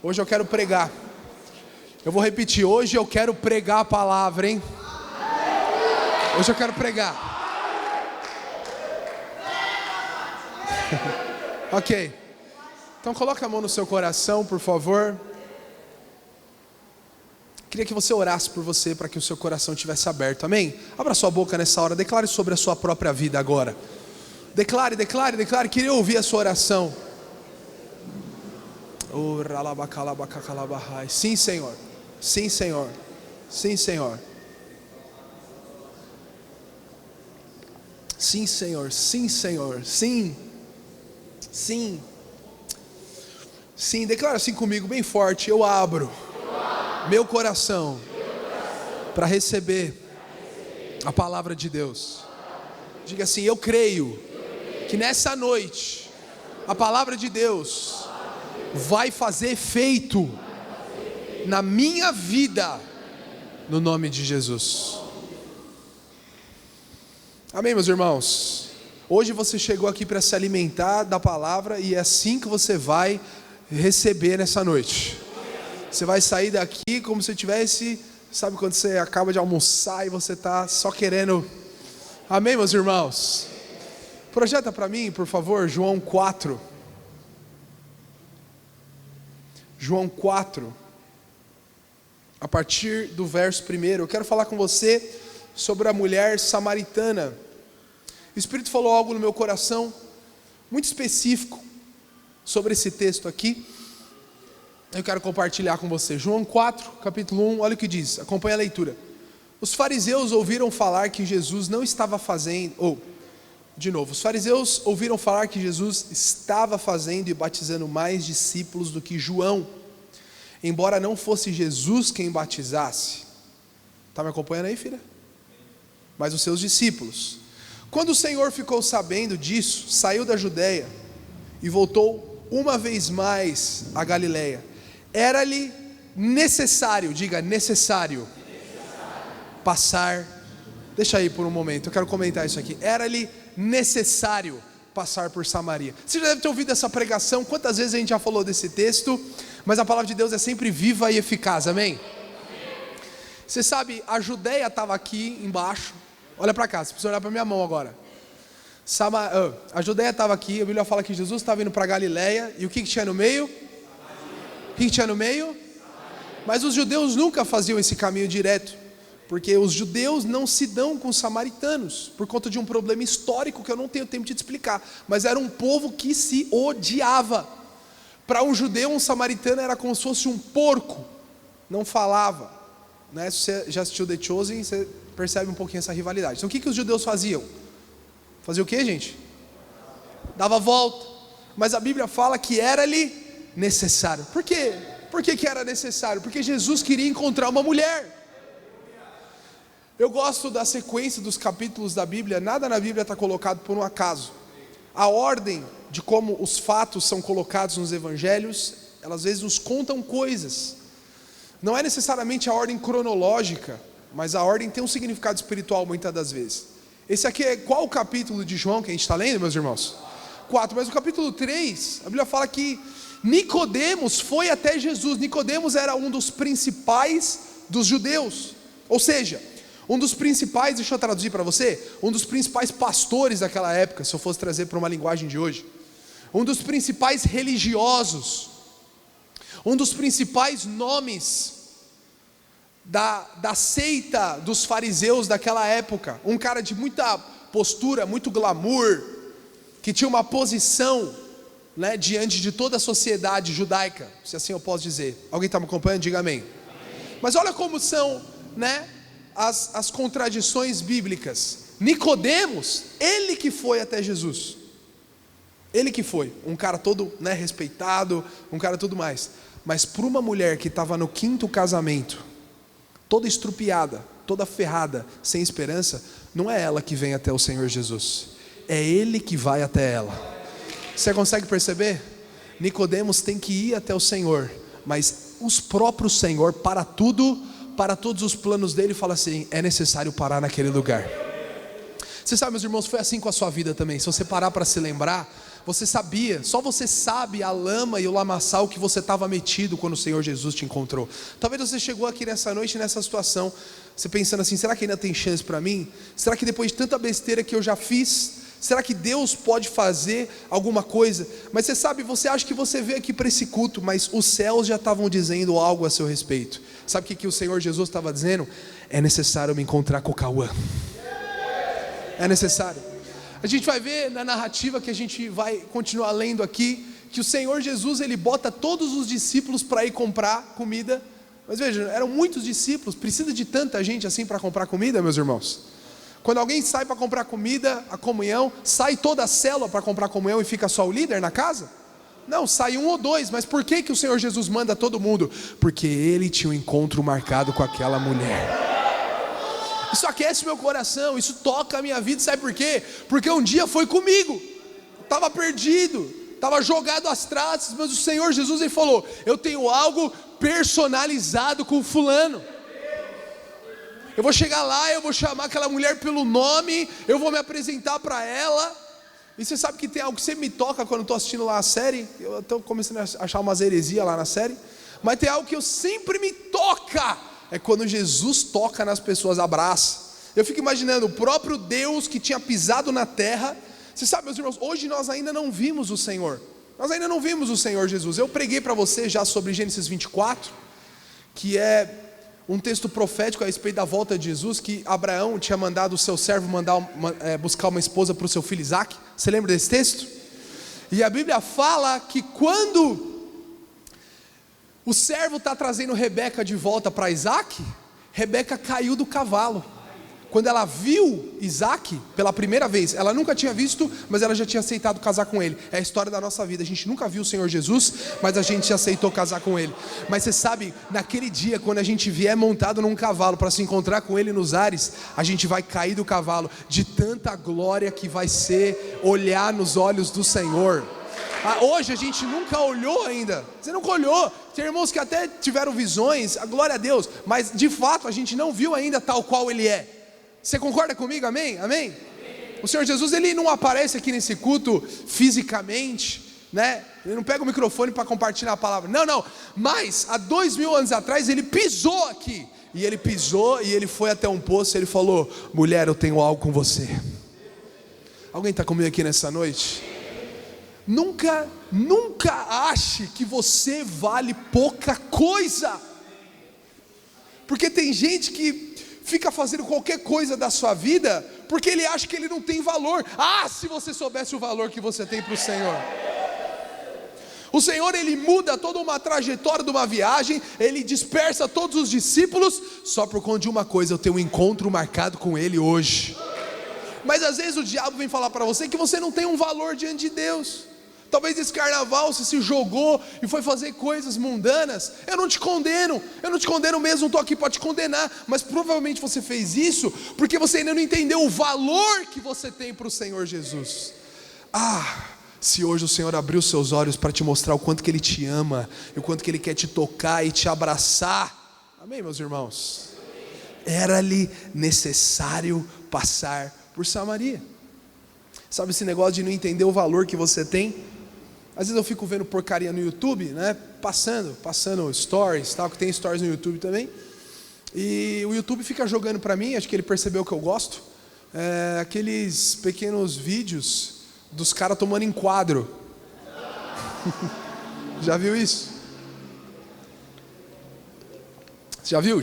Hoje eu quero pregar. Eu vou repetir, hoje eu quero pregar a palavra, hein? Hoje eu quero pregar. Ok. Então coloca a mão no seu coração, por favor. Queria que você orasse por você, para que o seu coração estivesse aberto, amém? Abra sua boca nessa hora, declare sobre a sua própria vida agora. Declare, queria ouvir a sua oração. Sim, Senhor. Sim, Senhor. Sim, Senhor. Sim, Senhor. Sim, Senhor. Sim. Sim. Sim, declara assim comigo bem forte. Eu abro meu coração para receber a palavra de Deus. Diga assim: eu creio que nessa noite a palavra de Deus vai fazer efeito na minha vida, no nome de Jesus. Amém, meus irmãos? Hoje você chegou aqui para se alimentar da palavra, e é assim que você vai receber nessa noite. Você vai sair daqui como se tivesse, sabe quando você acaba de almoçar e você está só querendo. Amém, meus irmãos? Projeta para mim, por favor, João 4. João 4, a partir do verso 1, eu quero falar com você sobre a mulher samaritana. O Espírito falou algo no meu coração, muito específico, sobre esse texto aqui. Eu quero compartilhar com você. João 4, capítulo 1, olha o que diz, acompanha a leitura. Os fariseus ouviram falar que Jesus não estava fazendo, os fariseus ouviram falar que Jesus estava fazendo e batizando mais discípulos do que João, embora não fosse Jesus quem batizasse. Está me acompanhando aí, filha? Mas os seus discípulos. Quando o Senhor ficou sabendo disso, saiu da Judeia e voltou uma vez mais a Galileia. Era-lhe necessário, diga necessário, passar, deixa aí por um momento, eu quero comentar isso aqui. Era-lhe necessário passar por Samaria. Você já deve ter ouvido essa pregação, quantas vezes a gente já falou desse texto, mas a palavra de Deus é sempre viva e eficaz, amém? Você sabe, a Judeia estava aqui embaixo, olha para cá, você precisa olhar para minha mão agora. A Judeia estava aqui, a Bíblia fala que Jesus estava indo para Galileia, e o que tinha no meio? O que tinha no meio? Mas os judeus nunca faziam esse caminho direto, porque os judeus não se dão com os samaritanos, por conta de um problema histórico que eu não tenho tempo de te explicar, mas era um povo que se odiava. Para um judeu, um samaritano era como se fosse um porco, não falava, né? Se você já assistiu The Chosen, você percebe um pouquinho essa rivalidade. Então o que os judeus faziam? Fazia o que, gente? Dava volta. Mas a Bíblia fala que era-lhe necessário. Por quê? Por que era necessário? Porque Jesus queria encontrar uma mulher. Eu gosto da sequência dos capítulos da Bíblia. Nada na Bíblia está colocado por um acaso. A ordem de como os fatos são colocados nos evangelhos, elas às vezes nos contam coisas. Não é necessariamente a ordem cronológica, mas a ordem tem um significado espiritual muitas das vezes. Esse aqui é qual o capítulo de João que a gente está lendo, meus irmãos? 4, mas o capítulo 3, a Bíblia fala que Nicodemos foi até Jesus. Nicodemos era um dos principais dos judeus, ou seja, um dos principais, deixa eu traduzir para você, um dos principais pastores daquela época, se eu fosse trazer para uma linguagem de hoje, um dos principais religiosos, um dos principais nomes da seita dos fariseus daquela época, um cara de muita postura, muito glamour, que tinha uma posição, né, diante de toda a sociedade judaica, se assim eu posso dizer. Alguém está me acompanhando? Diga amém. Mas olha como são, né, as contradições bíblicas. Nicodemos, ele que foi até Jesus, ele que foi, um cara todo, né, respeitado, um cara tudo mais, mas para uma mulher que estava no 5º casamento, toda estrupiada, toda ferrada, sem esperança, não é ela que vem até o Senhor Jesus, é ele que vai até ela. Você consegue perceber? Nicodemos tem que ir até o Senhor, mas os próprios Senhor, para tudo, para todos os planos dele, fala assim: é necessário parar naquele lugar. Você sabe, meus irmãos, foi assim com a sua vida também. Se você parar para se lembrar, você sabia, só você sabe a lama e o lamaçal que você estava metido quando o Senhor Jesus te encontrou. Talvez você chegou aqui nessa noite, nessa situação, você pensando assim, será que ainda tem chance para mim? Será que depois de tanta besteira que eu já fiz, será que Deus pode fazer alguma coisa? Mas você sabe, você acha que você veio aqui para esse culto, mas os céus já estavam dizendo algo a seu respeito. Sabe o que o Senhor Jesus estava dizendo? É necessário me encontrar com o Cauã. É necessário. A gente vai ver na narrativa que a gente vai continuar lendo aqui, que o Senhor Jesus, ele bota todos os discípulos para ir comprar comida. Mas veja, eram muitos discípulos, precisa de tanta gente assim para comprar comida, meus irmãos? Quando alguém sai para comprar comida, a comunhão, sai toda a célula para comprar comunhão e fica só o líder na casa? Não, sai um ou dois. Mas por que o Senhor Jesus manda todo mundo? Porque ele tinha um encontro marcado com aquela mulher. Isso aquece meu coração, isso toca a minha vida, sabe por quê? Porque um dia foi comigo, estava perdido, estava jogado às traças, mas o Senhor Jesus, ele falou, eu tenho algo personalizado com fulano. Eu vou chegar lá, eu vou chamar aquela mulher pelo nome, eu vou me apresentar para ela. E você sabe que tem algo que sempre me toca quando estou assistindo lá a série, eu estou começando a achar umas heresias lá na série, mas tem algo que eu sempre me toca, é quando Jesus toca nas pessoas, abraça. Eu fico imaginando o próprio Deus que tinha pisado na terra. Você sabe, meus irmãos, hoje nós ainda não vimos o Senhor. Nós ainda não vimos o Senhor Jesus. Eu preguei para você já sobre Gênesis 24, que é um texto profético a respeito da volta de Jesus, que Abraão tinha mandado o seu servo buscar uma esposa para o seu filho Isaque. Você lembra desse texto? E a Bíblia fala que quando o servo está trazendo Rebeca de volta para Isaque, Rebeca caiu do cavalo. Quando ela viu Isaque pela primeira vez, ela nunca tinha visto, mas ela já tinha aceitado casar com ele. É a história da nossa vida, a gente nunca viu o Senhor Jesus, mas a gente aceitou casar com ele. Mas você sabe, naquele dia, quando a gente vier montado num cavalo para se encontrar com ele nos ares, a gente vai cair do cavalo, de tanta glória que vai ser olhar nos olhos do Senhor. Hoje a gente nunca olhou ainda, você nunca olhou, tem irmãos que até tiveram visões, a glória a Deus, mas de fato a gente não viu ainda tal qual ele é. Você concorda comigo? Amém? Amém? O Senhor Jesus, ele não aparece aqui nesse culto fisicamente, né? Ele não pega o microfone para compartilhar a palavra, não, mas há 2000 anos atrás ele pisou aqui, e ele pisou e ele foi até um poço e ele falou, mulher, eu tenho algo com você. Alguém está comigo aqui nessa noite? Nunca ache que você vale pouca coisa, porque tem gente que fica fazendo qualquer coisa da sua vida, porque ele acha que ele não tem valor. Se você soubesse o valor que você tem para o Senhor. O Senhor, ele muda toda uma trajetória de uma viagem, ele dispersa todos os discípulos, só por conta de uma coisa, eu tenho um encontro marcado com ele hoje. Mas às vezes o diabo vem falar para você que você não tem um valor diante de Deus. Talvez esse carnaval você se jogou e foi fazer coisas mundanas. Eu não te condeno mesmo, não estou aqui para te condenar, mas provavelmente você fez isso porque você ainda não entendeu o valor que você tem para o Senhor Jesus. Se hoje o Senhor abriu seus olhos para te mostrar o quanto que Ele te ama, e o quanto que Ele quer te tocar e te abraçar. Amém, meus irmãos? Era-lhe necessário passar por Samaria. Sabe esse negócio de não entender o valor que você tem? Às vezes eu fico vendo porcaria no YouTube, né? Passando stories, tal, que tem stories no YouTube também. E o YouTube fica jogando para mim, acho que ele percebeu que eu gosto, aqueles pequenos vídeos dos caras tomando enquadro. Já viu isso? Já viu?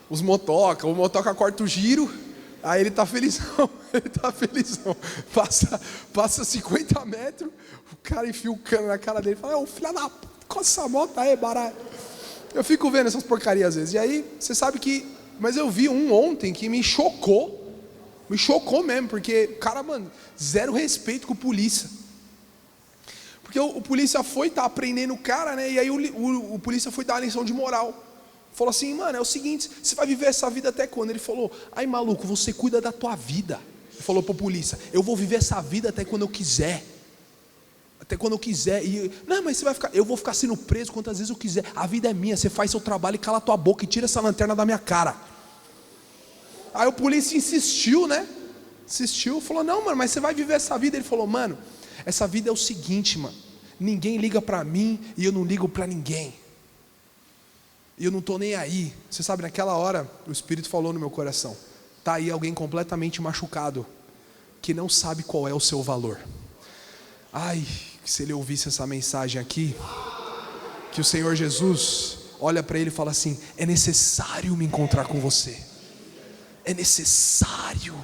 O motoca corta o giro, aí ele tá felizão. Passa 50 metros, o cara enfia o cano na cara dele e fala, filho da puta, com essa moto aí, barato. Eu fico vendo essas porcarias às vezes, e aí, você sabe que, mas eu vi um ontem que me chocou mesmo, porque, cara, mano, zero respeito com o polícia. Porque o polícia tá prendendo o cara, né, e aí o polícia foi dar uma lição de moral. Falou assim, mano, é o seguinte, você vai viver essa vida até quando? Ele falou, maluco, você cuida da tua vida. Ele falou para a polícia, eu vou viver essa vida até quando eu quiser. Não, mas você vai ficar, eu vou ficar sendo preso quantas vezes eu quiser. A vida é minha, você faz seu trabalho e cala tua boca e tira essa lanterna da minha cara. Aí o polícia insistiu, falou, não, mano, mas você vai viver essa vida. Ele falou, mano, Essa vida é o seguinte, mano. Ninguém liga para mim e eu não ligo para ninguém. E eu não estou nem aí. Você sabe, naquela hora, o Espírito falou no meu coração. Está aí alguém completamente machucado, que não sabe qual é o seu valor. Ai, se ele ouvisse essa mensagem aqui, que o Senhor Jesus olha para ele e fala assim: é necessário me encontrar com você. É necessário.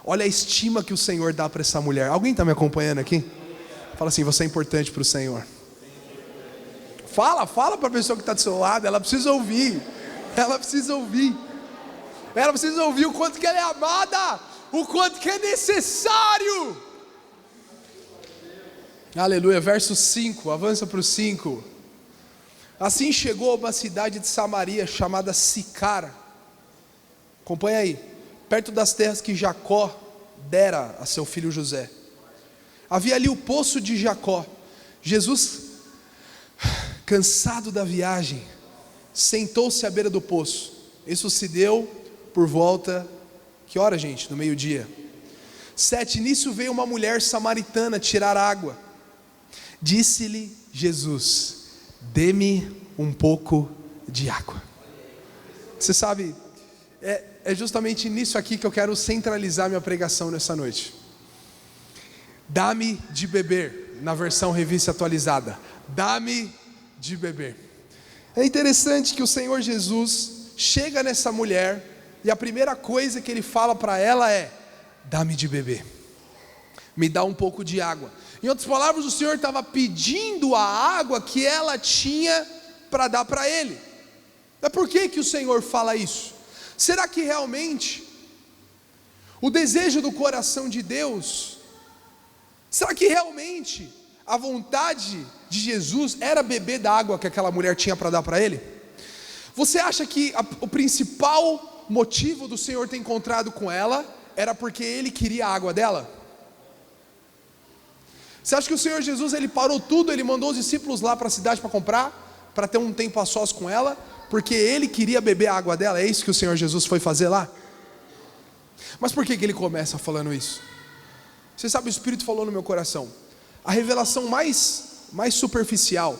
Olha a estima que o Senhor dá para essa mulher. Alguém está me acompanhando aqui? Fala assim: você é importante para o Senhor. Fala para a pessoa que está do seu lado. Ela precisa ouvir. Ela precisa ouvir o quanto que ela é amada, o quanto que é necessário. Aleluia. Verso 5, avança para o 5. Assim chegou a uma cidade de Samaria chamada Sicar. Acompanha aí. Perto das terras que Jacó dera a seu filho José. Havia ali o poço de Jacó. Jesus, cansado da viagem, sentou-se à beira do poço. Isso se deu por volta, que hora, gente? No meio-dia. 7, nisso veio uma mulher samaritana tirar água. Disse-lhe Jesus: dê-me um pouco de água. Você sabe, é justamente nisso aqui que eu quero centralizar minha pregação nessa noite. Dá-me de beber, na versão revista atualizada. Dá-me de beber. É interessante que o Senhor Jesus chega nessa mulher e a primeira coisa que ele fala para ela é: dá-me de beber, me dá um pouco de água. Em outras palavras, o Senhor estava pedindo a água que ela tinha para dar para ele. Mas por que o Senhor fala isso? Será que realmente o desejo do coração de Deus, será que realmente a vontade de Jesus era beber da água que aquela mulher tinha para dar para ele? Você acha que o principal motivo do Senhor ter encontrado com ela era porque ele queria a água dela? Você acha que o Senhor Jesus, ele parou tudo, ele mandou os discípulos lá para a cidade para comprar, para ter um tempo a sós com ela, porque ele queria beber a água dela? É isso que o Senhor Jesus foi fazer lá? Mas por que ele começa falando isso? Você sabe, o Espírito falou no meu coração. A revelação mais superficial,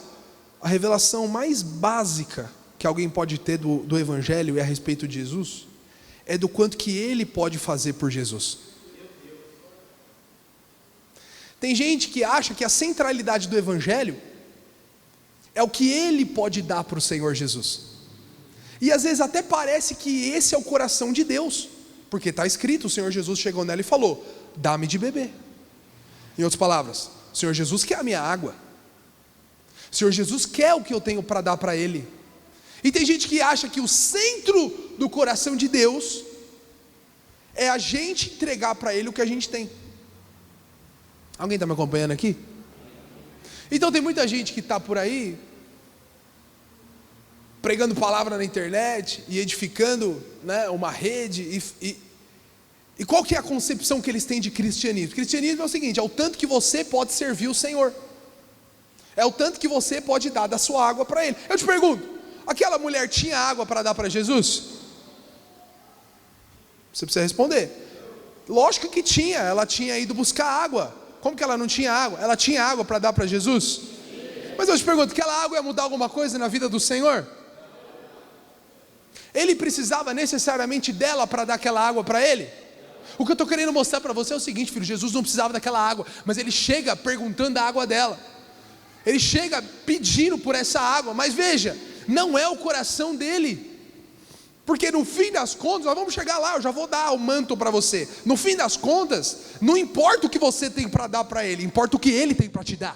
a revelação mais básica que alguém pode ter do Evangelho e a respeito de Jesus, é do quanto que ele pode fazer por Jesus. Tem gente que acha que a centralidade do Evangelho é o que ele pode dar para o Senhor Jesus. E às vezes até parece que esse é o coração de Deus, porque está escrito, o Senhor Jesus chegou nela e falou: dá-me de beber. Em outras palavras, o Senhor Jesus quer a minha água. O Senhor Jesus quer o que eu tenho para dar para Ele. E tem gente que acha que o centro do coração de Deus é a gente entregar para Ele o que a gente tem. Alguém está me acompanhando aqui? Então tem muita gente que está por aí pregando palavra na internet e edificando, né, uma rede. E qual que é a concepção que eles têm de cristianismo? Cristianismo é o seguinte: é o tanto que você pode servir o Senhor, é o tanto que você pode dar da sua água para Ele. Eu te pergunto, aquela mulher tinha água para dar para Jesus? Você precisa responder. Lógico que tinha, ela tinha ido buscar água. Como que ela não tinha água? Ela tinha água para dar para Jesus? Mas eu te pergunto, aquela água ia mudar alguma coisa na vida do Senhor? Ele precisava necessariamente dela para dar aquela água para ele? O que eu estou querendo mostrar para você é o seguinte, filho: Jesus não precisava daquela água, mas ele chega perguntando a água dela. Ele chega pedindo por essa água, mas veja, não é o coração dele. Porque no fim das contas, nós vamos chegar lá, eu já vou dar o manto para você. No fim das contas, não importa o que você tem para dar para ele, importa o que ele tem para te dar.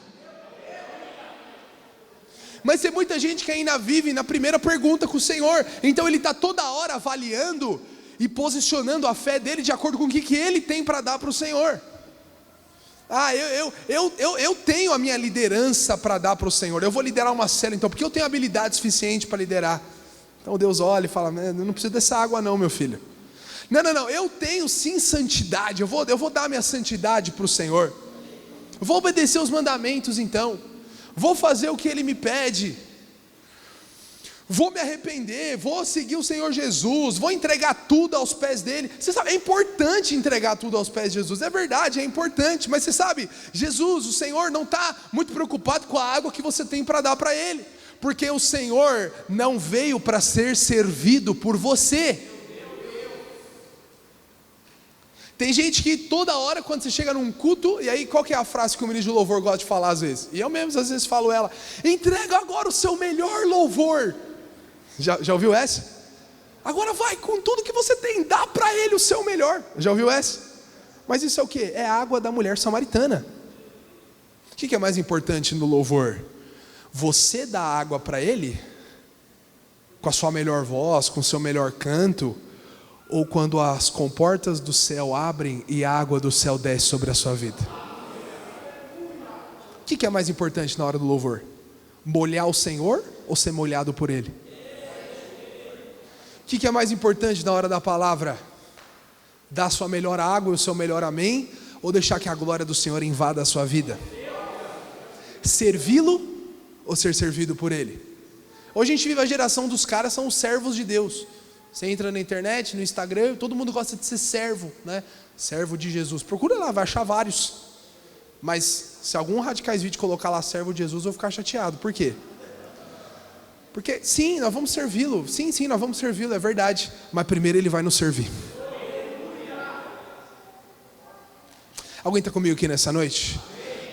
Mas tem muita gente que ainda vive na primeira pergunta com o Senhor. Então ele está toda hora avaliando e posicionando a fé dele de acordo com o que ele tem para dar para o Senhor. Eu tenho a minha liderança para dar para o Senhor. Eu vou liderar uma célula então, porque eu tenho habilidade suficiente para liderar. Então Deus olha e fala: não preciso dessa água não, meu filho. Não, eu tenho sim santidade, eu vou dar minha santidade para o Senhor. Vou obedecer os mandamentos então. Vou fazer o que Ele me pede. vou me arrepender, vou seguir o Senhor Jesus, vou entregar tudo aos pés dele. Você sabe, é importante entregar tudo aos pés de Jesus, é verdade, é importante, mas você sabe, Jesus, o Senhor não está muito preocupado com a água que você tem para dar para ele, porque o Senhor não veio para ser servido por você. Tem gente que toda hora, quando você chega num culto, e aí qual que é a frase que o ministro de louvor gosta de falar às vezes? E eu mesmo às vezes falo ela: entrega agora o seu melhor louvor. Já ouviu essa? Agora vai com tudo que você tem, dá para ele o seu melhor. Já ouviu essa? Mas isso é o que? É a água da mulher samaritana. O que é mais importante no louvor? Você dá água para ele, com a sua melhor voz, com o seu melhor canto, ou quando as comportas do céu abrem e a água do céu desce sobre a sua vida? O que é mais importante na hora do louvor? Molhar o Senhor ou ser molhado por Ele? O que é mais importante na hora da palavra? Dar a sua melhor água e o seu melhor amém, ou deixar que a glória do Senhor invada a sua vida? Servi-lo ou ser servido por Ele? Hoje a gente vive a geração dos caras, são os servos de Deus. Você entra na internet, no Instagram, todo mundo gosta de ser servo, né? Servo de Jesus. Procura lá, vai achar vários. Mas se algum Radicais Vídeo colocar lá servo de Jesus, eu vou ficar chateado. Por quê? Porque sim, nós vamos servi-lo. Sim, nós vamos servi-lo, é verdade. Mas primeiro ele vai nos servir. Alguém está comigo aqui nessa noite?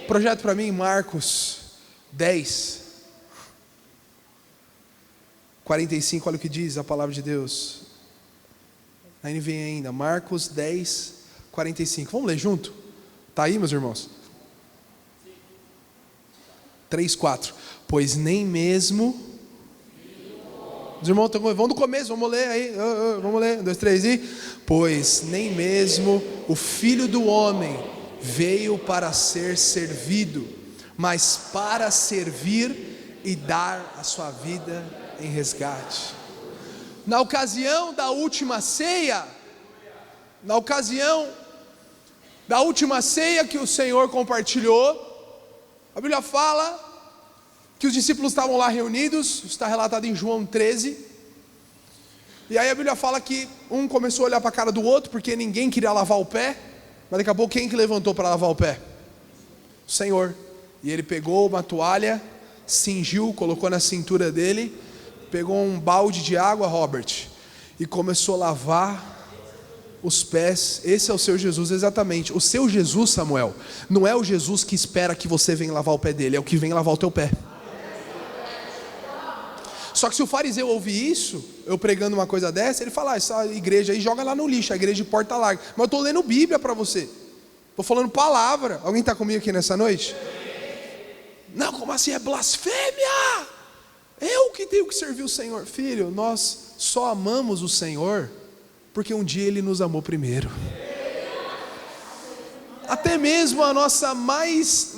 Projeto para mim, Marcos 10, 45, olha o que diz a palavra de Deus. Aí vem ainda, Marcos 10, 45. Vamos ler junto? Está aí, meus irmãos? 3, 4. Pois nem mesmo... Os irmãos vão do começo, vamos ler aí. Vamos ler, 1, 2, 3 e... Pois nem mesmo o Filho do Homem veio para ser servido, mas para servir e dar a sua vida em resgate. Na ocasião da última ceia, que o Senhor compartilhou, a Bíblia fala que os discípulos estavam lá reunidos, está relatado em João 13, e aí a Bíblia fala que um começou a olhar para a cara do outro, porque ninguém queria lavar o pé, mas daqui a pouco quem que levantou para lavar o pé? O Senhor. E ele pegou uma toalha, cingiu, colocou na cintura dele, pegou um balde de água, Robert, e começou a lavar os pés. Esse é o seu Jesus, exatamente. O seu Jesus, Samuel, não é o Jesus que espera que você venha lavar o pé dele, é o que vem lavar o teu pé. Só que se o fariseu ouvir isso, eu pregando uma coisa dessa, ele fala: essa igreja aí joga lá no lixo, a igreja de porta larga. Mas eu estou lendo Bíblia para você, estou falando palavra. Alguém está comigo aqui nessa noite? Não, como assim? É blasfêmia! Eu que tenho que servir o Senhor. Filho, nós só amamos o Senhor porque um dia Ele nos amou primeiro. Até mesmo a nossa mais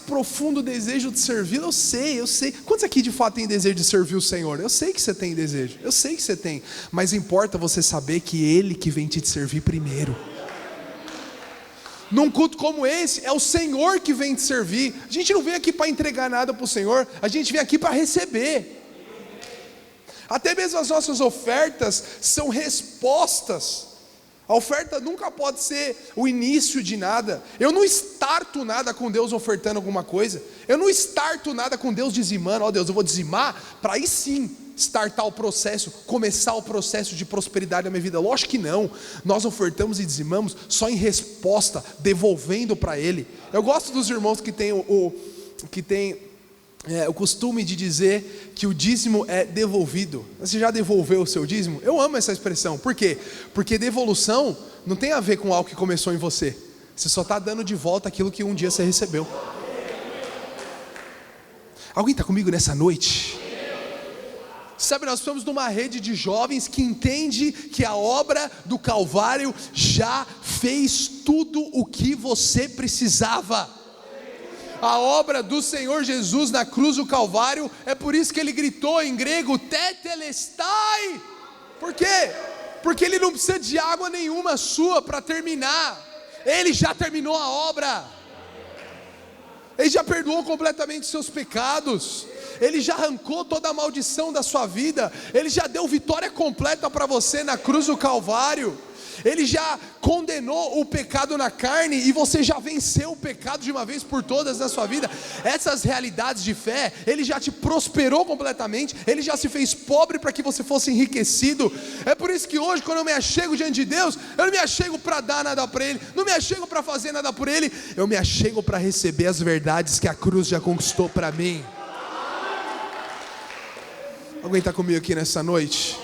profundo desejo de servir, eu sei. Quantos aqui de fato têm desejo de servir o Senhor? Eu sei que você tem desejo, eu sei que você tem. Mas importa você saber que Ele que vem te servir primeiro. Num culto como esse, é o Senhor que vem te servir. A gente não vem aqui para entregar nada para o Senhor, a gente vem aqui para receber. Até mesmo as nossas ofertas são respostas. A oferta nunca pode ser o início de nada. Eu não starto nada com Deus ofertando alguma coisa. Eu não starto nada com Deus dizimando. Ó Deus, eu vou dizimar para aí sim startar o processo, começar o processo de prosperidade da minha vida. Lógico que não. Nós ofertamos e dizimamos só em resposta, devolvendo para Ele. Eu gosto dos irmãos que têm o costume de dizer que o dízimo é devolvido. Você já devolveu o seu dízimo? Eu amo essa expressão. Por quê? Porque devolução não tem a ver com algo que começou em você. Você só está dando de volta aquilo que um dia você recebeu. Alguém está comigo nessa noite? Sabe, nós estamos numa rede de jovens que entende que a obra do Calvário já fez tudo o que você precisava. A obra do Senhor Jesus na cruz do Calvário, é por isso que ele gritou em grego, tetelestai. Por quê? Porque ele não precisa de água nenhuma sua para terminar. Ele já terminou a obra. Ele já perdoou completamente os seus pecados. Ele já arrancou toda a maldição da sua vida, Ele já deu vitória completa para você na cruz do Calvário. Ele já condenou o pecado na carne e você já venceu o pecado de uma vez por todas na sua vida. Essas realidades de fé, Ele já te prosperou completamente, Ele já se fez pobre para que você fosse enriquecido. É por isso que hoje, quando eu me achego diante de Deus, eu não me achego para dar nada para Ele, não me achego para fazer nada por Ele, eu me achego para receber as verdades que a cruz já conquistou para mim. Alguém está comigo aqui nessa noite?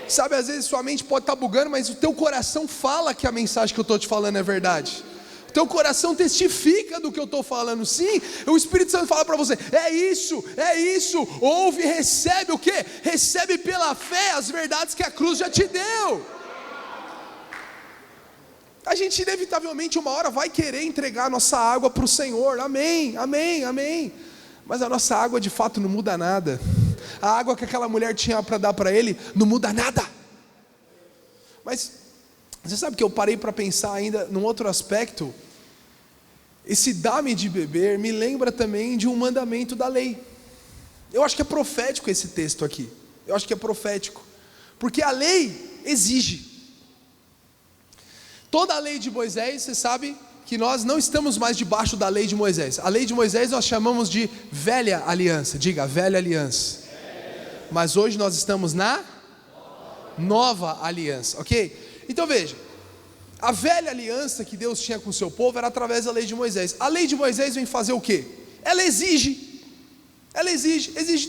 Sabe, às vezes sua mente pode estar bugando, mas o teu coração fala que a mensagem que eu estou te falando é verdade. O teu coração testifica do que eu estou falando. Sim, o Espírito Santo fala para você, é isso, ouve e recebe o quê? Recebe pela fé as verdades que a cruz já te deu. A gente inevitavelmente uma hora vai querer entregar a nossa água para o Senhor, amém, mas a nossa água de fato não muda nada. A água que aquela mulher tinha para dar para ele não muda nada. Mas você sabe que eu parei para pensar ainda num outro aspecto. Esse dá-me de beber me lembra também de um mandamento da lei. Eu acho que é profético esse texto aqui. Eu acho que é profético, porque a lei exige. Toda a lei de Moisés, você sabe que nós não estamos mais debaixo da lei de Moisés. A lei de Moisés nós chamamos de velha aliança. Diga, velha aliança. Mas hoje nós estamos na nova aliança, ok? Então veja, a velha aliança que Deus tinha com o seu povo era através da lei de Moisés. A lei de Moisés vem fazer o quê? Ela exige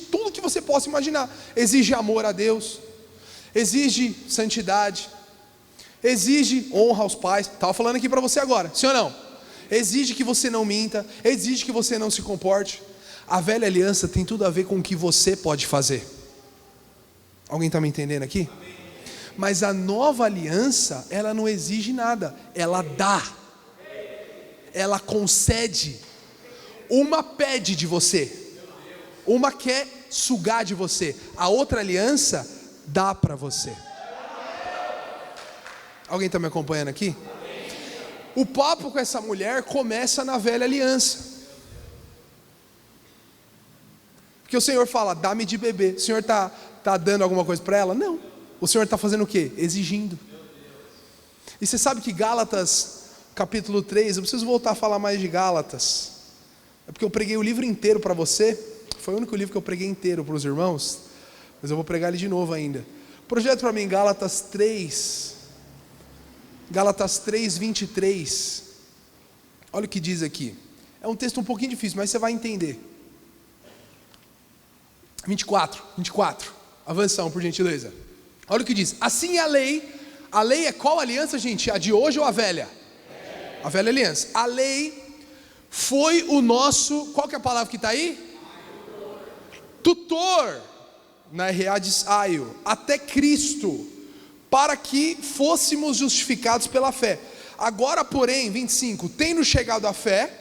tudo que você possa imaginar. Exige amor a Deus, exige santidade, exige honra aos pais. Estava falando aqui para você agora, sim ou não? Exige que você não minta, exige que você não se comporte. A velha aliança tem tudo a ver com o que você pode fazer. Alguém está me entendendo aqui? Amém. Mas a nova aliança, ela não exige nada, ela dá, ela concede. Uma pede de você, uma quer sugar de você, a outra aliança dá para você. Alguém está me acompanhando aqui? O papo com essa mulher começa na velha aliança, porque o Senhor fala, dá-me de beber. O Senhor está dando alguma coisa para ela? Não. O Senhor está fazendo o quê? Exigindo. E você sabe que Gálatas capítulo 3, eu preciso voltar a falar mais de Gálatas, é porque eu preguei o livro inteiro para você. Foi o único livro que eu preguei inteiro para os irmãos, mas eu vou pregar ele de novo ainda. Projeto para mim Gálatas 3, 23. Olha o que diz aqui. É um texto um pouquinho difícil, mas você vai entender. 24, avanção por gentileza. Olha o que diz, assim a lei é qual aliança, gente? A de hoje ou a velha? A velha aliança. A lei foi o nosso, qual que é a palavra que está aí? Tutor, na RA diz aio, até Cristo, para que fôssemos justificados pela fé. Agora porém, 25, tendo chegado à fé,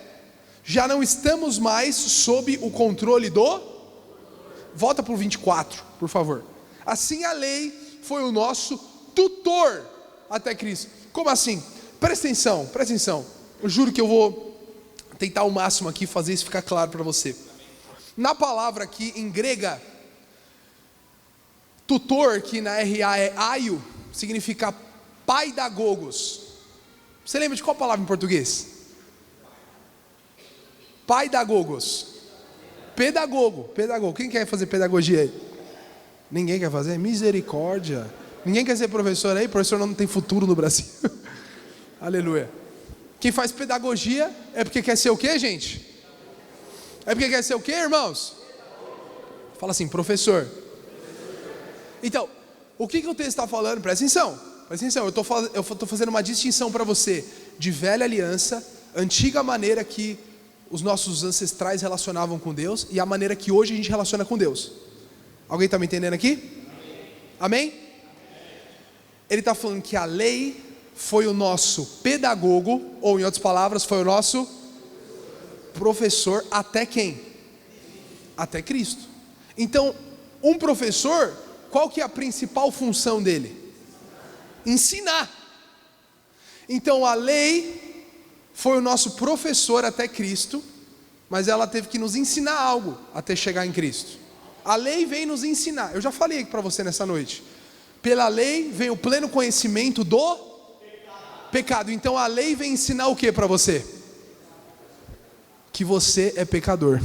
já não estamos mais sob o controle do... Volta para o 24, por favor. Assim a lei foi o nosso tutor até Cristo. Como assim? Presta atenção. Eu juro que eu vou tentar ao máximo aqui fazer isso ficar claro para você. Na palavra aqui em grega, tutor, que na RA é aio, significa paidagogos. Você lembra de qual palavra em português? Paidagogos. Pedagogo. Quem quer fazer pedagogia aí? Ninguém quer fazer? Misericórdia. Ninguém quer ser professor aí? Professor não tem futuro no Brasil. Aleluia. Quem faz pedagogia é porque quer ser o quê, gente? É porque quer ser o quê, irmãos? Fala assim, professor. Então, o que o texto está falando? Presta atenção. Eu estou fazendo uma distinção para você de velha aliança, antiga maneira que os nossos ancestrais relacionavam com Deus, e a maneira que hoje a gente relaciona com Deus. Alguém está me entendendo aqui? Amém? Ele está falando que a lei foi o nosso pedagogo, ou em outras palavras, foi o nosso professor até quem? Até Cristo. Então, um professor, qual que é a principal função dele? Ensinar. Então a lei foi o nosso professor até Cristo, mas ela teve que nos ensinar algo até chegar em Cristo. A lei vem nos ensinar. Eu já falei para você nessa noite. Pela lei vem o pleno conhecimento do pecado. Então a lei vem ensinar o que para você? Que você é pecador.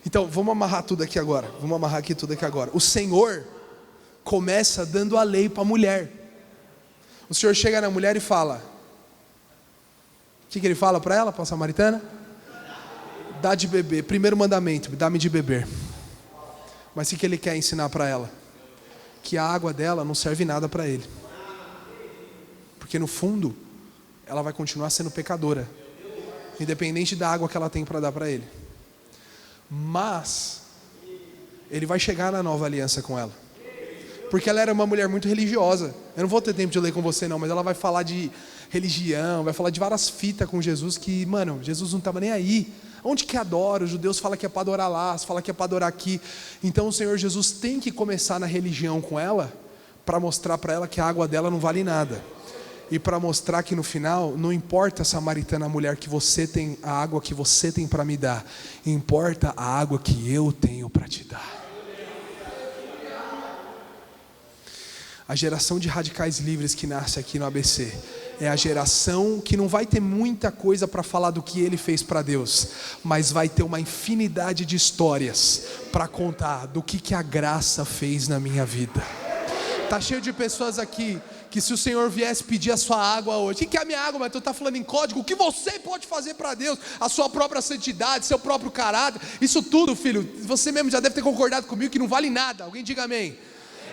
Então vamos amarrar tudo aqui agora. Vamos amarrar aqui tudo aqui agora. O Senhor começa dando a lei para a mulher. O Senhor chega na mulher e fala. O que ele fala para ela, para a samaritana? Dá de beber. Primeiro mandamento, dá-me de beber. Mas o que ele quer ensinar para ela? Que a água dela não serve nada para ele. Porque no fundo, ela vai continuar sendo pecadora, independente da água que ela tem para dar para ele. Mas ele vai chegar na nova aliança com ela, porque ela era uma mulher muito religiosa. Eu não vou ter tempo de ler com você não, mas ela vai falar de religião, vai falar de várias fitas com Jesus que, mano, Jesus não estava nem aí. Onde que adora? Os judeus falam que é para adorar lá, falam que é para adorar aqui. Então o Senhor Jesus tem que começar na religião com ela, para mostrar para ela que a água dela não vale nada. E para mostrar que no final, não importa, samaritana, a mulher que você tem, a água que você tem para me dar, importa a água que eu tenho para te dar. A geração de radicais livres que nasce aqui no ABC é a geração que não vai ter muita coisa para falar do que ele fez para Deus, mas vai ter uma infinidade de histórias para contar do que a graça fez na minha vida. Tá cheio de pessoas aqui que, se o Senhor viesse pedir a sua água hoje, o que é a minha água? Mas tu está falando em código, o que você pode fazer para Deus? A sua própria santidade, seu próprio caráter, isso tudo, filho, você mesmo já deve ter concordado comigo que não vale nada. Alguém diga amém.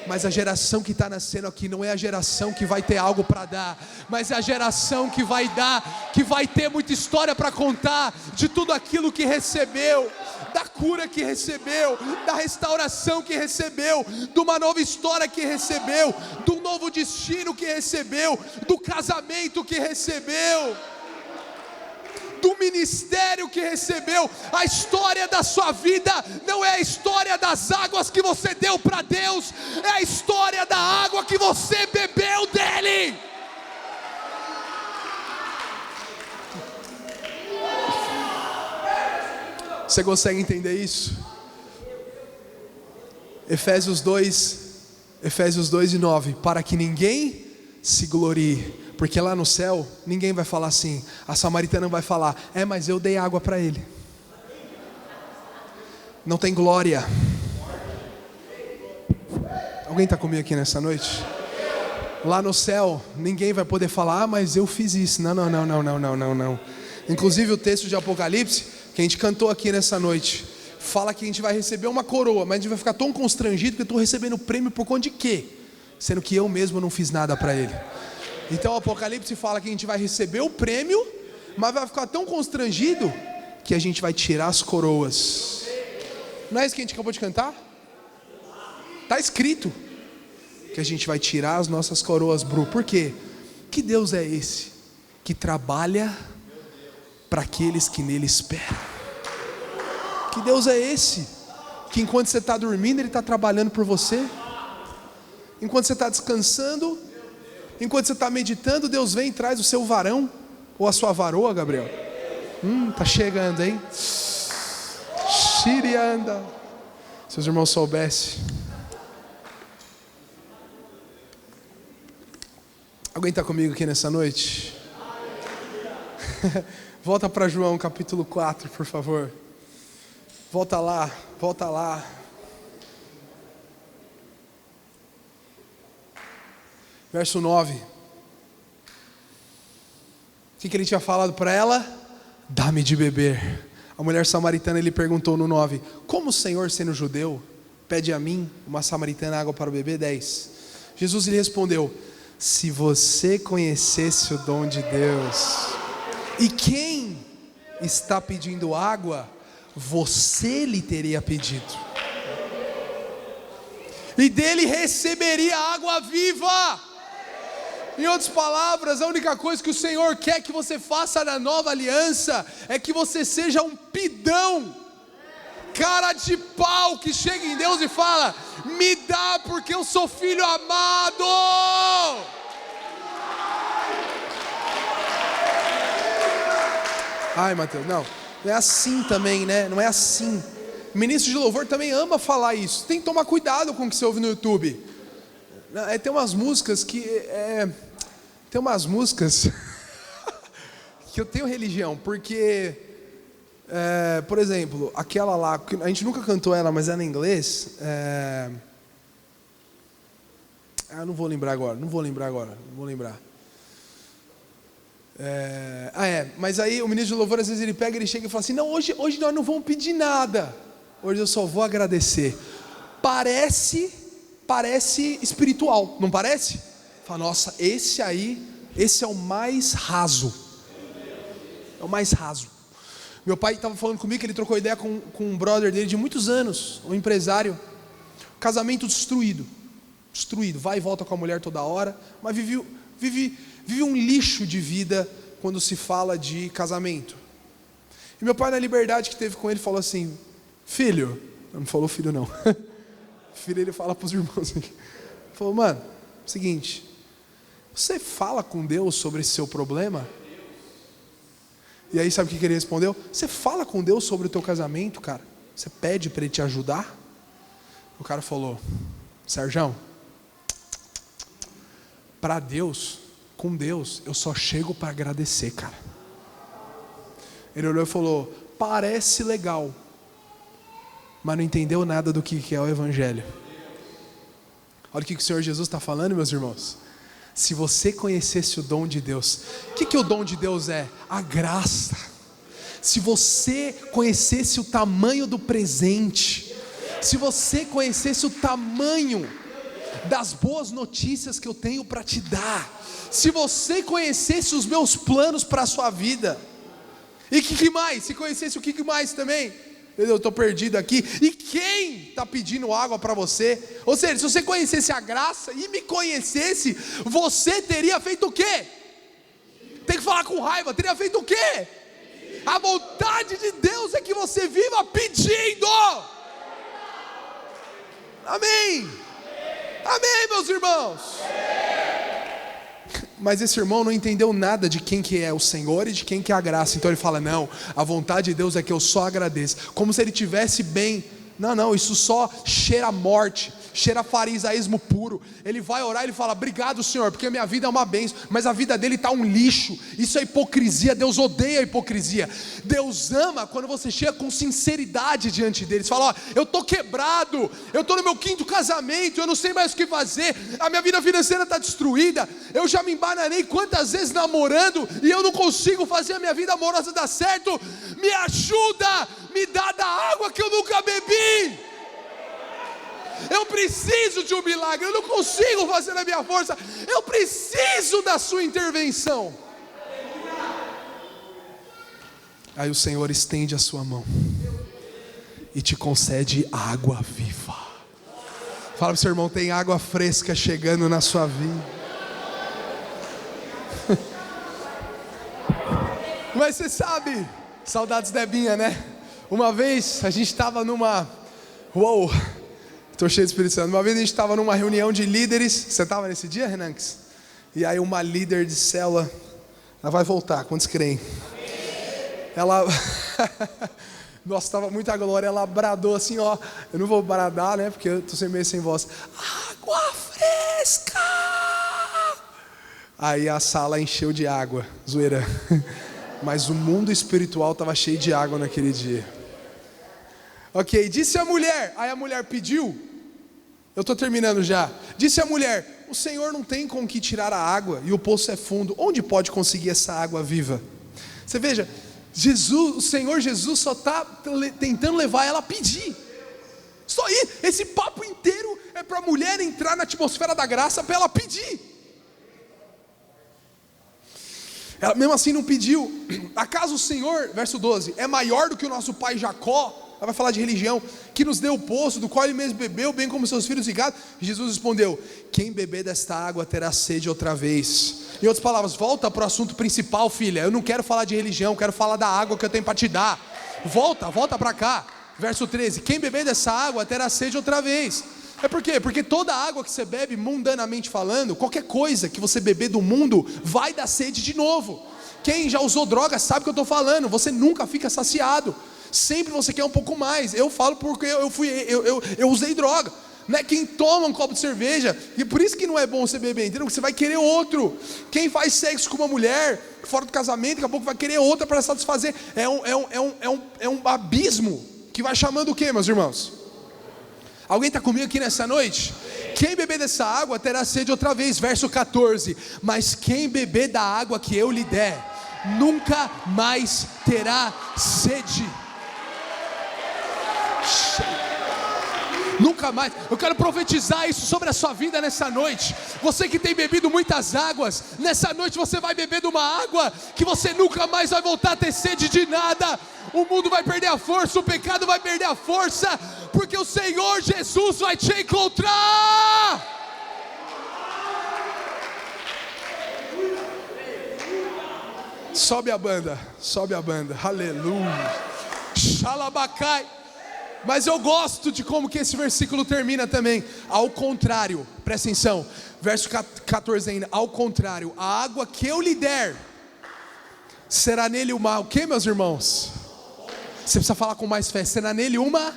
Mas a geração que está nascendo aqui não é a geração que vai ter algo para dar, mas é a geração que vai dar, que vai ter muita história para contar de tudo aquilo que recebeu, da cura que recebeu, da restauração que recebeu, de uma nova história que recebeu, do novo destino que recebeu, do casamento que recebeu, do ministério que recebeu. A história da sua vida não é a história das águas que você deu para Deus, é a história da água que você bebeu dele. Você consegue entender isso? Efésios 2:9, para que ninguém se glorie. Porque lá no céu, ninguém vai falar assim, a samaritana vai falar, mas eu dei água para ele. Não tem glória. Alguém está comigo aqui nessa noite? Lá no céu, ninguém vai poder falar, mas eu fiz isso. Não. Inclusive o texto de Apocalipse, que a gente cantou aqui nessa noite, fala que a gente vai receber uma coroa, mas a gente vai ficar tão constrangido, porque eu estou recebendo prêmio por conta de quê? Sendo que eu mesmo não fiz nada para ele. Então o Apocalipse fala que a gente vai receber o prêmio, mas vai ficar tão constrangido que a gente vai tirar as coroas. Não é isso que a gente acabou de cantar? Está escrito que a gente vai tirar as nossas coroas, Bru. Por quê? Que Deus é esse que trabalha para aqueles que nele esperam? Que Deus é esse que enquanto você está dormindo, Ele está trabalhando por você? Enquanto você está descansando, enquanto você está meditando, Deus vem e traz o seu varão, ou a sua varoa, Gabriel. Tá chegando, hein? Xirianda. Se os irmãos soubessem. Alguém está comigo aqui nessa noite? Volta para João capítulo 4, por favor. Volta lá. Verso 9. O que ele tinha falado para ela? Dá-me de beber. A mulher samaritana, ele perguntou no 9: como o Senhor, sendo judeu, pede a mim, uma samaritana, água para beber? 10. Jesus lhe respondeu: se você conhecesse o dom de Deus, e quem está pedindo água, você lhe teria pedido, e dele receberia água viva. Em outras palavras, a única coisa que o Senhor quer que você faça na nova aliança é que você seja um pidão, cara de pau, que chega em Deus e fala: me dá, porque eu sou filho amado. Ai, Mateus, não, Não é assim também, né? Não é assim. O ministro de louvor também ama falar isso. Tem que tomar cuidado com o que você ouve no YouTube. Tem umas músicas que... Tem umas músicas que eu tenho religião, porque... por exemplo, aquela lá, a gente nunca cantou ela, mas ela é em inglês. Não vou lembrar agora. Mas aí o ministro de louvor, às vezes ele pega, ele chega e fala assim: não, hoje nós não vamos pedir nada, hoje eu só vou agradecer. Parece espiritual, não parece? Fala, nossa, esse é o mais raso. É o mais raso. Meu pai estava falando comigo que ele trocou ideia com um brother dele de muitos anos, um empresário, casamento destruído, vai e volta com a mulher toda hora, mas vive um lixo de vida quando se fala de casamento. E meu pai, na liberdade que teve com ele, falou assim: filho, não falou filho não, filho ele fala para os irmãos, falou: mano, seguinte, você fala com Deus sobre esse seu problema? E aí sabe o que ele respondeu? Você fala com Deus sobre o teu casamento, cara? Você pede para Ele te ajudar? O cara falou: Sérgio, para Deus, com Deus, eu só chego para agradecer, cara. Ele olhou e falou: parece legal, mas não entendeu nada do que é o Evangelho. Olha o que o Senhor Jesus está falando, meus irmãos. Se você conhecesse o dom de Deus, o que o dom de Deus é? A graça. Se você conhecesse o tamanho do presente, se você conhecesse o tamanho das boas notícias que eu tenho para te dar, se você conhecesse os meus planos para a sua vida, e que mais? Se conhecesse o que mais também? Eu estou perdido aqui. E quem está pedindo água para você? Ou seja, se você conhecesse a graça e me conhecesse, você teria feito o quê? Tem que falar com raiva. Teria feito o quê? A vontade de Deus é que você viva pedindo. Amém. Amém, meus irmãos. Mas esse irmão não entendeu nada de quem que é o Senhor e de quem que é a graça. Então ele fala: não, a vontade de Deus é que eu só agradeça. Como se ele tivesse bem. Não, isso só cheira a morte, cheira a farisaísmo puro. Ele vai orar e ele fala: obrigado, Senhor, porque a minha vida é uma bênção. Mas a vida dele está um lixo. Isso é hipocrisia. Deus odeia a hipocrisia. Deus ama quando você chega com sinceridade diante dele. Você fala: ó, eu estou quebrado, eu estou no meu 5º casamento, eu não sei mais o que fazer, a minha vida financeira está destruída, eu já me embananei quantas vezes namorando e eu não consigo fazer a minha vida amorosa dar certo. Me ajuda, me dá da água que eu nunca bebi. Eu preciso de um milagre, eu não consigo fazer na minha força, eu preciso da sua intervenção. Aí o Senhor estende a sua mão e te concede água viva. Fala para o seu irmão: tem água fresca chegando na sua vida. Mas você sabe, saudades Debinha, né? Uma vez a gente estava estou cheio de Espírito Santo. Uma vez a gente estava numa reunião de líderes. Você estava nesse dia, Renanx? E aí uma líder de célula, ela vai voltar, quantos creem? Ela, nossa, estava muita glória. Ela bradou assim, ó. Eu não vou bradar, né? Porque eu estou meio sem voz. Água fresca! Aí a sala encheu de água, zoeira. Mas o mundo espiritual estava cheio de água naquele dia. Ok, disse a mulher. Aí a mulher pediu. Eu estou terminando já. Disse a mulher: o Senhor não tem com que tirar a água, e o poço é fundo. Onde pode conseguir essa água viva? Você veja, o Senhor Jesus só está tentando levar ela a pedir. Só isso. Esse papo inteiro é para a mulher entrar na atmosfera da graça, para ela pedir. Ela mesmo assim não pediu. Acaso o Senhor, verso 12, é maior do que o nosso pai Jacó? Ela vai falar de religião, que nos deu o poço, do qual ele mesmo bebeu, bem como seus filhos e gado. E Jesus respondeu: quem beber desta água terá sede outra vez. Em outras palavras, volta para o assunto principal, filha. Eu não quero falar de religião, quero falar da água que eu tenho para te dar. Volta para cá. Verso 13, quem beber dessa água terá sede outra vez. É por quê? Porque toda água que você bebe, mundanamente falando, qualquer coisa que você beber do mundo, vai dar sede de novo. Quem já usou droga sabe o que eu estou falando. Você nunca fica saciado, sempre você quer um pouco mais. Eu falo porque eu usei droga, né? Quem toma um copo de cerveja, e por isso que não é bom você beber, entendeu? Porque você vai querer outro. Quem faz sexo com uma mulher fora do casamento, daqui a pouco vai querer outra para satisfazer. É um abismo que vai chamando o quê, meus irmãos? Alguém está comigo aqui nessa noite? Quem beber dessa água terá sede outra vez. Verso 14: mas quem beber da água que eu lhe der, nunca mais terá sede. Nunca mais. Eu quero profetizar isso sobre a sua vida nessa noite. Você que tem bebido muitas águas, nessa noite você vai beber de uma água que você nunca mais vai voltar a ter sede de nada. O mundo vai perder a força, o pecado vai perder a força, porque o Senhor Jesus vai te encontrar. Sobe a banda, aleluia. Xalabacai. Mas eu gosto de como que esse versículo termina também. Ao contrário, presta atenção, verso 14 ainda. Ao contrário, a água que eu lhe der, será nele uma, o que, meus irmãos? Você precisa falar com mais fé. Será nele uma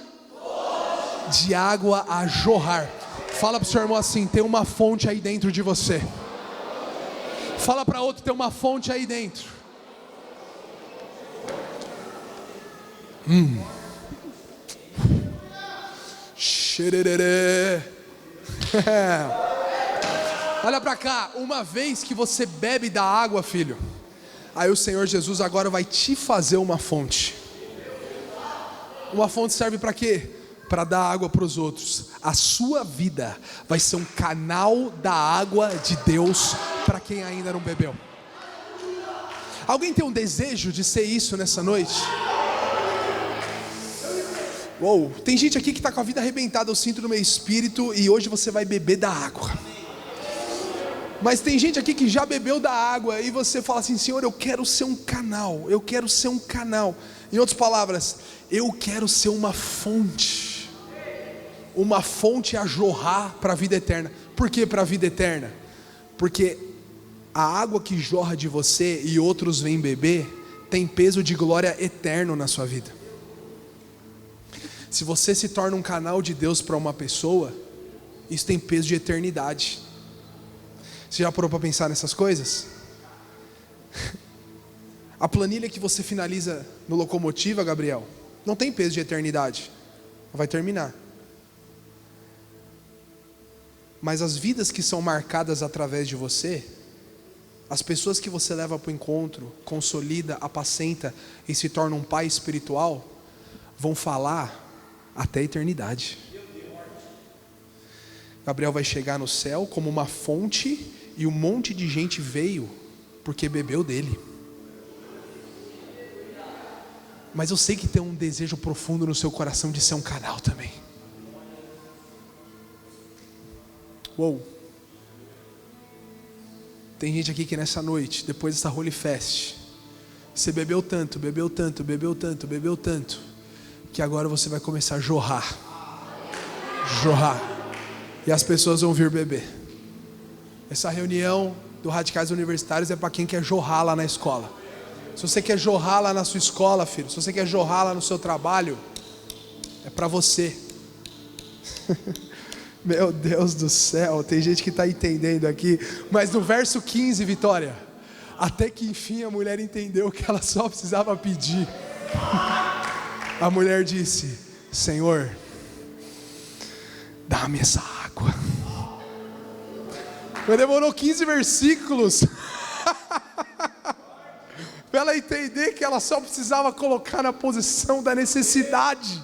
de água a jorrar. Fala para o seu irmão assim: tem uma fonte aí dentro de você. Fala para outro: tem uma fonte aí dentro. Olha para cá. Uma vez que você bebe da água, filho, aí o Senhor Jesus agora vai te fazer uma fonte. Uma fonte serve para quê? Para dar água para os outros. A sua vida vai ser um canal da água de Deus para quem ainda não bebeu. Alguém tem um desejo de ser isso nessa noite? Uou, tem gente aqui que está com a vida arrebentada, eu sinto no meu espírito, e hoje você vai beber da água. Mas tem gente aqui que já bebeu da água, e você fala assim: Senhor, eu quero ser um canal, eu quero ser um canal. Em outras palavras, eu quero ser uma fonte a jorrar para a vida eterna. Por que para a vida eterna? Porque a água que jorra de você e outros vêm beber, tem peso de glória eterno na sua vida. Se você se torna um canal de Deus para uma pessoa, isso tem peso de eternidade. Você já parou para pensar nessas coisas? A planilha que você finaliza no Locomotiva, Gabriel, não tem peso de eternidade. Vai terminar. Mas as vidas que são marcadas através de você, as pessoas que você leva para o encontro, consolida, apacenta e se torna um pai espiritual, vão falar até a eternidade. Gabriel vai chegar no céu como uma fonte, e um monte de gente veio porque bebeu dele. Mas eu sei que tem um desejo profundo no seu coração de ser um canal também. Uou. Tem gente aqui que nessa noite, depois dessa Holy Fest, você bebeu tanto, que agora você vai começar a jorrar. E as pessoas vão vir beber. Essa reunião do Radicais Universitários é para quem quer jorrar lá na escola. Se você quer jorrar lá na sua escola, filho, se você quer jorrar lá no seu trabalho, é para você. Meu Deus do céu, tem gente que está entendendo aqui. Mas no verso 15, Vitória, até que enfim a mulher entendeu que ela só precisava pedir. A mulher disse: Senhor, dá-me essa água. Mas demorou 15 versículos para ela entender que ela só precisava colocar na posição da necessidade.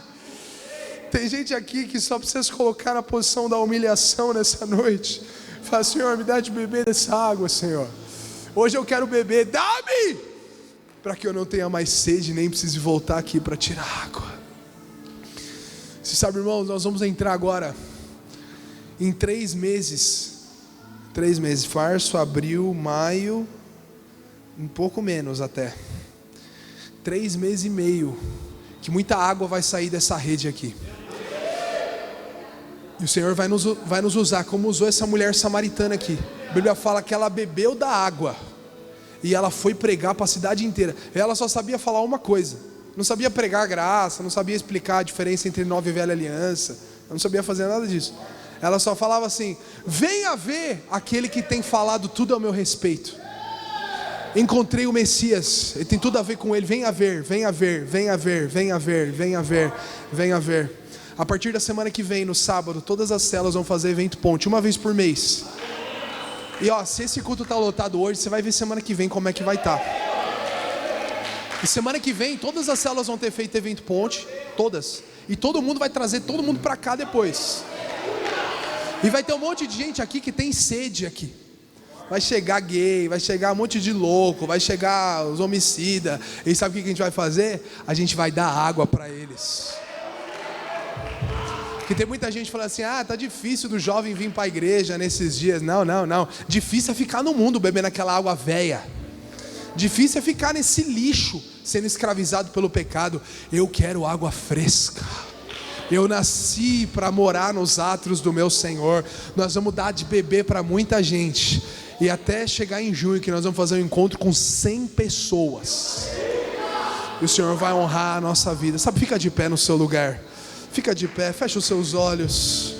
Tem gente aqui que só precisa se colocar na posição da humilhação nessa noite. Fala: Senhor, me dá de beber dessa água, Senhor. Hoje eu quero beber, dá-me, para que eu não tenha mais sede, nem precise voltar aqui para tirar água. Você sabe, irmãos, nós vamos entrar agora em 3 meses, março, abril, maio, um pouco menos até, 3 meses e meio, que muita água vai sair dessa rede aqui. E o Senhor vai nos usar como usou essa mulher samaritana aqui. A Bíblia fala que ela bebeu da água, E ela foi pregar para a cidade inteira. Ela só sabia falar uma coisa. Não sabia pregar a graça, não sabia explicar a diferença entre nova e velha aliança. Não sabia fazer nada disso. Ela só falava assim: venha ver aquele que tem falado tudo ao meu respeito. Encontrei o Messias, ele tem tudo a ver com ele. Venha ver, venha ver, venha ver, venha ver, venha ver, venha ver. A partir da semana que vem, no sábado, todas as células vão fazer evento ponte, uma vez por mês. E se esse culto está lotado hoje, você vai ver semana que vem como é que vai estar. E semana que vem, todas as células vão ter feito evento ponte, todas. E todo mundo vai trazer todo mundo para cá depois. E vai ter um monte de gente aqui que tem sede aqui. Vai chegar gay, vai chegar um monte de louco, vai chegar os homicidas. E sabe o que a gente vai fazer? A gente vai dar água para eles. Porque tem muita gente falando assim: tá difícil do jovem vir para a igreja nesses dias. Não. Difícil é ficar no mundo bebendo aquela água velha. Difícil é ficar nesse lixo, sendo escravizado pelo pecado. Eu quero água fresca. Eu nasci para morar nos átrios do meu Senhor. Nós vamos dar de beber para muita gente. E até chegar em junho, que nós vamos fazer um encontro com 100 pessoas. E o Senhor vai honrar a nossa vida. Sabe, fica de pé no seu lugar. Fica de pé, fecha os seus olhos.